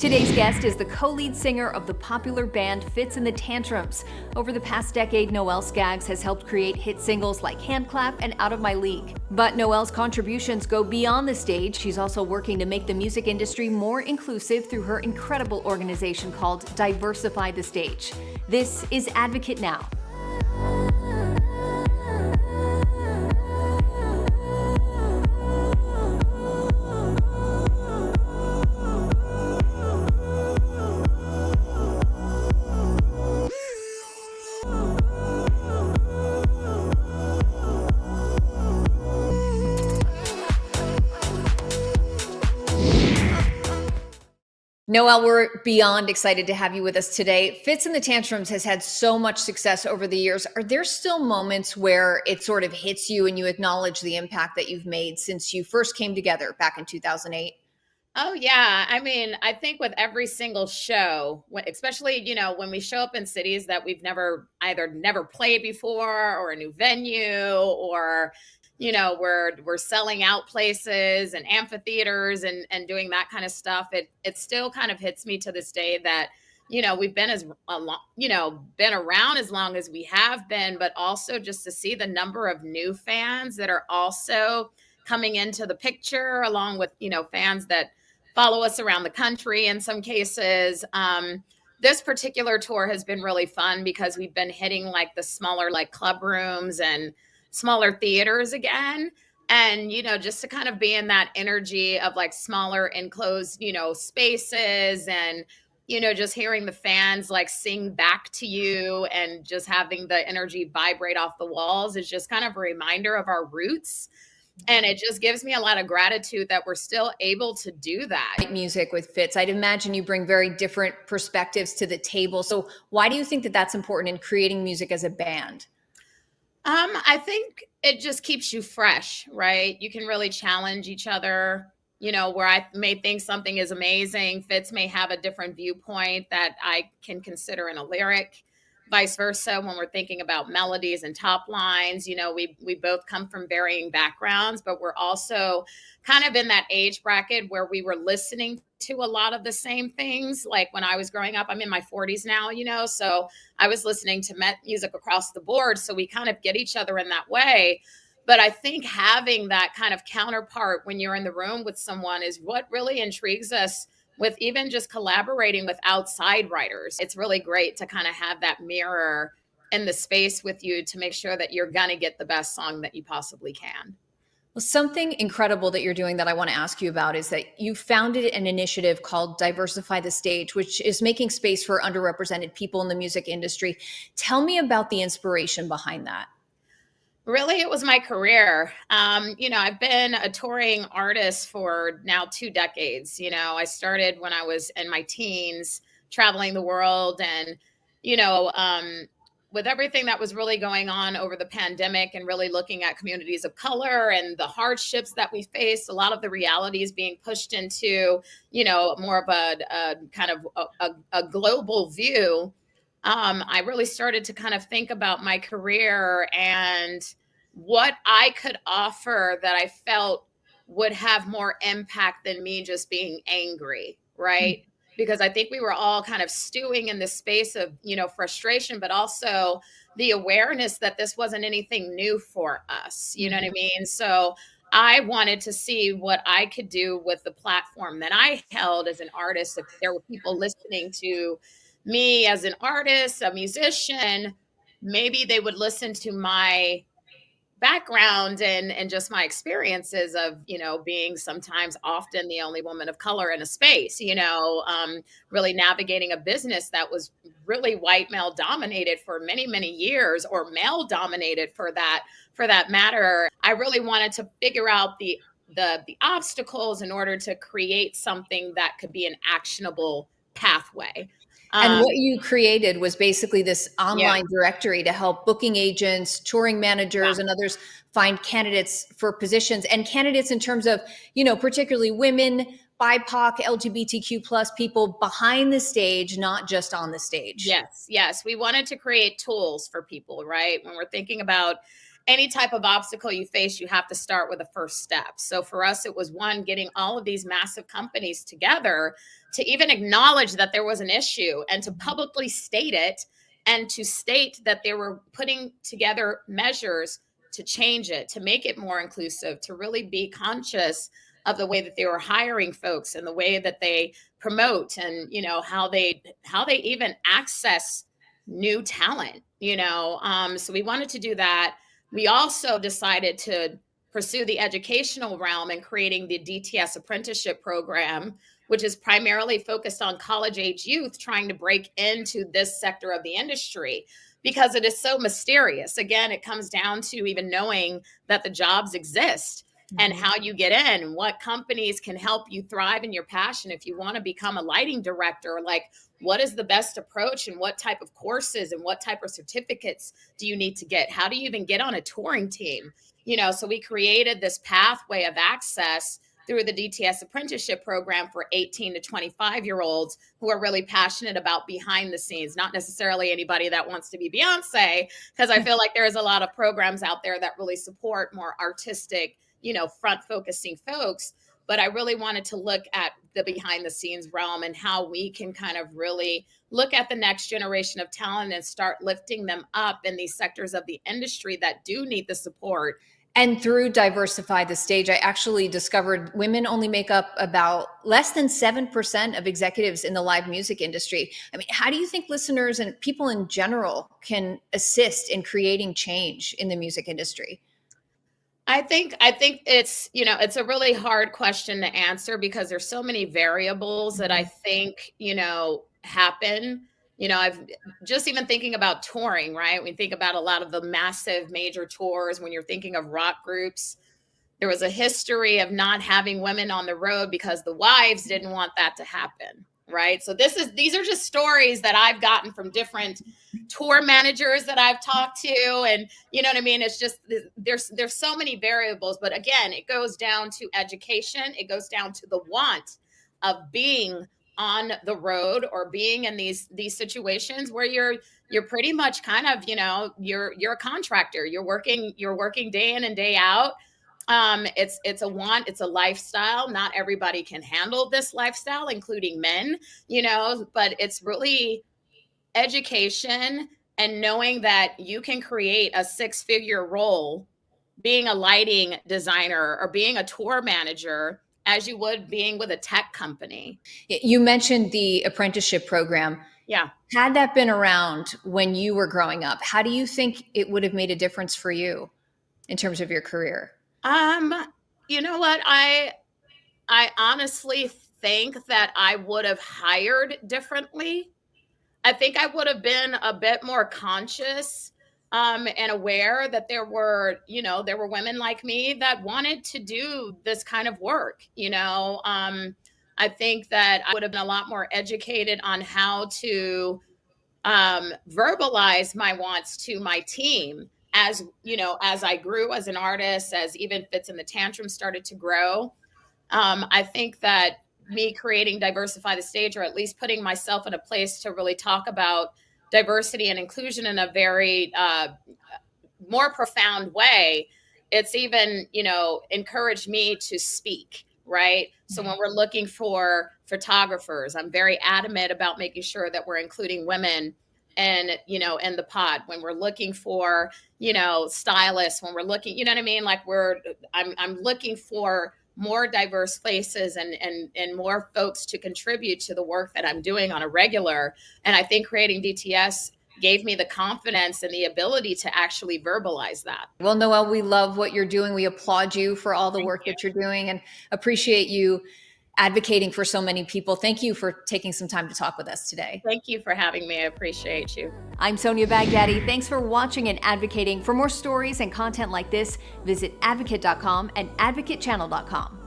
Today's guest is the co-lead singer of the popular band Fitz and the Tantrums. Over the past decade, Noelle Scaggs has helped create hit singles like Hand Clap and Out of My League. But Noelle's contributions go beyond the stage. She's also working to make the music industry more inclusive through her incredible organization called Diversify the Stage. This is Advocate Now. Noelle, we're beyond excited to have you with us today. Fitz and the Tantrums has had so much success over the years. Are there still moments where it sort of hits you and you acknowledge the impact that you've made since you first came together back in 2008? Oh yeah. I mean, I think with every single show, especially, when we show up in cities that we've never played before or a new venue or, we're selling out places and amphitheaters and doing that kind of stuff. It still kind of hits me to this day that, we've been been around as long as we have been, but also just to see the number of new fans that are also coming into the picture along with, fans that follow us around the country in some cases. This particular tour has been really fun because we've been hitting like the smaller like club rooms and smaller theaters again. And, just to kind of be in that energy of like smaller enclosed, spaces and, just hearing the fans like sing back to you and just having the energy vibrate off the walls is just kind of a reminder of our roots. And it just gives me a lot of gratitude that we're still able to do that. Music with Fitz, I'd imagine you bring very different perspectives to the table. So why do you think that that's important in creating music as a band? I think it just keeps you fresh, right? You can really challenge each other, where I may think something is amazing. Fitz may have a different viewpoint that I can consider in a lyric. Vice versa, when we're thinking about melodies and top lines, we both come from varying backgrounds, but we're also kind of in that age bracket where we were listening to a lot of the same things. Like when I was growing up, I'm in my 40s now, so I was listening to music across the board. So we kind of get each other in that way. But I think having that kind of counterpart when you're in the room with someone is what really intrigues us with even just collaborating with outside writers. It's really great to kind of have that mirror in the space with you to make sure that you're going to get the best song that you possibly can. Well, something incredible that you're doing that I want to ask you about is that you founded an initiative called Diversify the Stage, which is making space for underrepresented people in the music industry. Tell me about the inspiration behind that. Really, it was my career. I've been a touring artist for now 2 decades. I started when I was in my teens, traveling the world and, you know, um, with everything that was really going on over the pandemic and really looking at communities of color and the hardships that we faced, a lot of the realities being pushed into, more of a kind of a global view. I really started to kind of think about my career and what I could offer that I felt would have more impact than me just being angry, right? Because I think we were all kind of stewing in this space of, frustration, but also the awareness that this wasn't anything new for us. You know what I mean? So I wanted to see what I could do with the platform that I held as an artist. If there were people listening to me as an artist, a musician, maybe they would listen to my background and just my experiences of being sometimes often the only woman of color in a space, really navigating a business that was really white male dominated for many years, or male dominated for that matter. I really wanted to figure out the obstacles in order to create something that could be an actionable pathway. And um, what you created was basically this yeah, online directory to help booking agents, touring yeah. managers, and others find candidates for positions, and candidates in terms of, particularly women, BIPOC, LGBTQ plus people behind the stage, not just on the stage. Yes, yes. We wanted to create tools for people, right? When we're thinking about any type of obstacle you face, you have to start with the first step. So for us, it was one, getting all of these massive companies together to even acknowledge that there was an issue and to publicly state it, and to state that they were putting together measures to change it, to make it more inclusive, to really be conscious of the way that they were hiring folks and the way that they promote, and how they even access new talent. So we wanted to do that. We also decided to pursue the educational realm and creating the DTS apprenticeship program, which is primarily focused on college age youth trying to break into this sector of the industry, because it is so mysterious. Again, it comes down to even knowing that the jobs exist and how you get in, what companies can help you thrive in your passion. If you want to become a lighting director, like, what is the best approach, and what type of courses and what type of certificates do you need to get? How do you even get on a touring team? So we created this pathway of access through the DTS apprenticeship program for 18 to 25-year-olds who are really passionate about behind the scenes, not necessarily anybody that wants to be Beyonce, because I feel like there's a lot of programs out there that really support more artistic, front focusing folks. But I really wanted to look at the behind the scenes realm and how we can kind of really look at the next generation of talent and start lifting them up in these sectors of the industry that do need the support. And through Diversify the Stage, I actually discovered women only make up about less than 7% of executives in the live music industry. I mean, how do you think listeners and people in general can assist in creating change in the music industry? I think it's a really hard question to answer, because there's so many variables that I think, happen. I've just even thinking about touring, right? We think about a lot of the massive major tours. When you're thinking of rock groups, there was a history of not having women on the road because the wives didn't want that to happen, right? So these are just stories that I've gotten from different tour managers that I've talked to, and you know what I mean? It's just, there's so many variables. But again, it goes down to education. It goes down to the want of being on the road or being in these situations where you're pretty much kind of, you're a contractor. You're working day in and day out. It's a want, it's a lifestyle. Not everybody can handle this lifestyle, including men, but it's really education and knowing that you can create a 6-figure role being a lighting designer or being a tour manager as you would being with a tech company. You mentioned the apprenticeship program. Yeah. Had that been around when you were growing up, how do you think it would have made a difference for you in terms of your career? You know what? I honestly think that I would have hired differently. I think I would have been a bit more conscious and aware that there were women like me that wanted to do this kind of work. I think that I would have been a lot more educated on how to verbalize my wants to my team as I grew as an artist, as even Fitz and the Tantrums started to grow. I think that me creating Diversify the Stage, or at least putting myself in a place to really talk about diversity and inclusion in a very more profound way, it's even, encouraged me to speak, right? So when we're looking for photographers, I'm very adamant about making sure that we're including women and, in the pod. When we're looking for, stylists, when we're looking, you know what I mean? Like I'm looking for more diverse faces and more folks to contribute to the work that I'm doing on a regular. And I think creating DTS gave me the confidence and the ability to actually verbalize that. Well, Noelle, we love what you're doing. We applaud you for all the work that you're doing and appreciate you advocating for so many people. Thank you for taking some time to talk with us today. Thank you for having me. I appreciate you. I'm Sonia Baghdadi. Thanks for watching and advocating. For more stories and content like this, visit advocate.com and advocatechannel.com.